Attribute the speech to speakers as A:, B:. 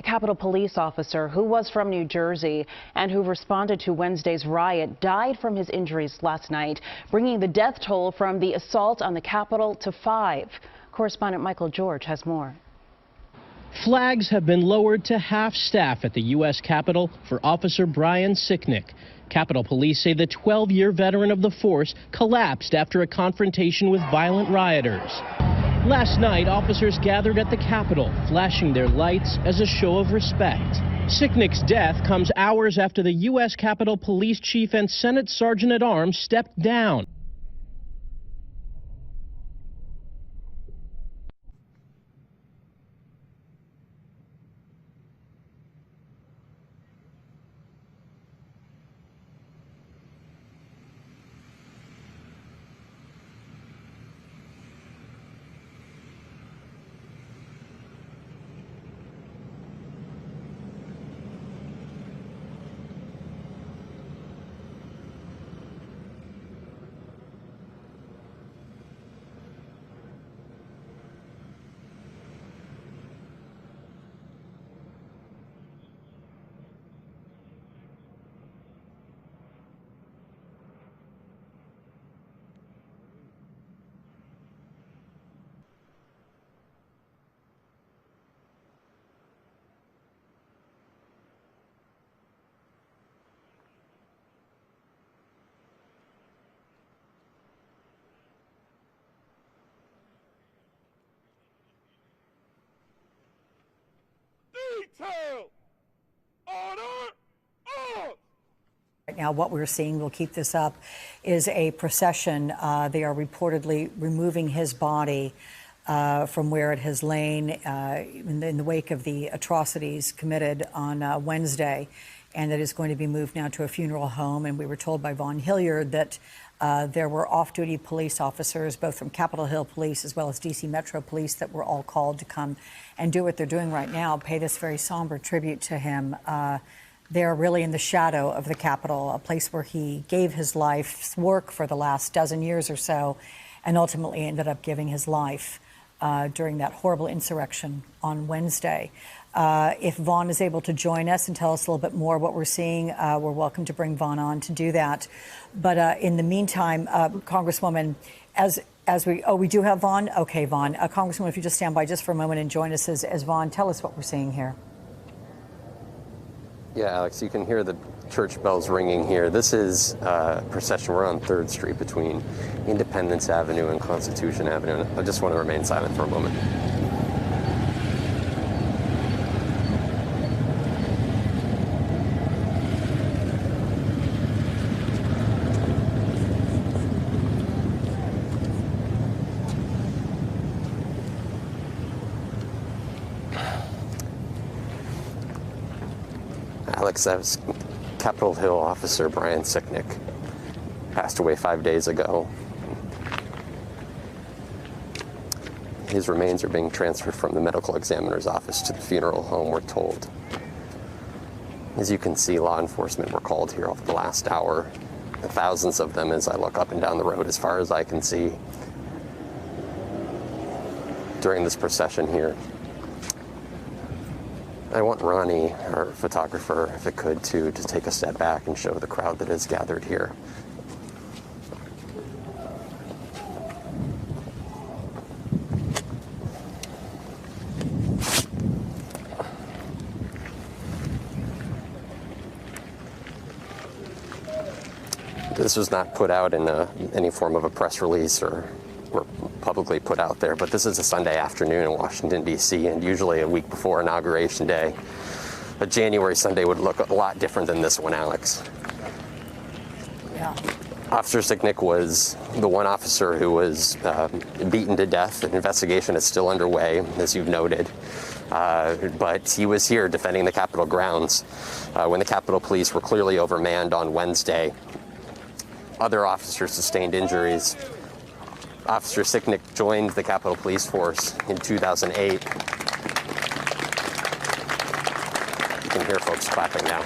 A: Capitol Police officer who was from New Jersey and who responded to Wednesday's riot died from his injuries last night, bringing the death toll from the assault on the Capitol to 5. Correspondent Michael George has more.
B: Flags have been lowered to half staff at the U.S. Capitol for Officer Brian Sicknick. Capitol Police say the 12-year veteran of the force collapsed after a confrontation with violent rioters. Last night, officers gathered at the Capitol, flashing their lights as a show of respect. Sicknick's death comes hours after the U.S. Capitol Police Chief and Senate Sergeant-at-Arms stepped down.
C: Right now, what we're seeing, we'll keep this up, is a procession. They are reportedly removing his body from where it has lain in the wake of the atrocities committed on Wednesday, and that is going to be moved now to a funeral home. And we were told by Vaughn Hilliard that there were off-duty police officers, both from Capitol Hill Police as well as D.C. Metro Police, that were all called to come and do what they're doing right now, pay this very somber tribute to him. They're really in the shadow of the Capitol, a place where he gave his life's work for the last dozen years or so, and ultimately ended up giving his life during that horrible insurrection on Wednesday. If Vaughn is able to join us and tell us a little bit more what we're seeing, we're welcome to bring Vaughn on to do that. But in the meantime, Congresswoman, we do have Vaughn? Okay, Vaughn. Congresswoman, if you just stand by just for a moment and join us as Vaughn, tell us what we're seeing here.
D: Yeah, Alex, you can hear the church bells ringing here. This is Procession. We're on 3rd Street between Independence Avenue and Constitution Avenue. I just want to remain silent for a moment. Alex, that was Capitol Hill officer Brian Sicknick. Passed away 5 days ago. His remains are being transferred from the medical examiner's office to the funeral home, we're told. As you can see, law enforcement were called here over the last hour. Thousands of them as I look up and down the road as far as I can see during this procession here. I want Ronnie, our photographer, if it could, to take a step back and show the crowd that is gathered here. This was not put out in any form of a press release or publicly put out there, but this is a Sunday afternoon in Washington, D.C., and usually a week before Inauguration Day, a January Sunday would look a lot different than this one, Alex.
C: Yeah.
D: Officer Sicknick was the one officer who was beaten to death. An investigation is still underway, as you've noted, but he was here defending the Capitol grounds when the Capitol Police were clearly overmanned on Wednesday. Other officers sustained injuries. Officer Sicknick joined the Capitol Police Force in 2008. You can hear folks clapping now.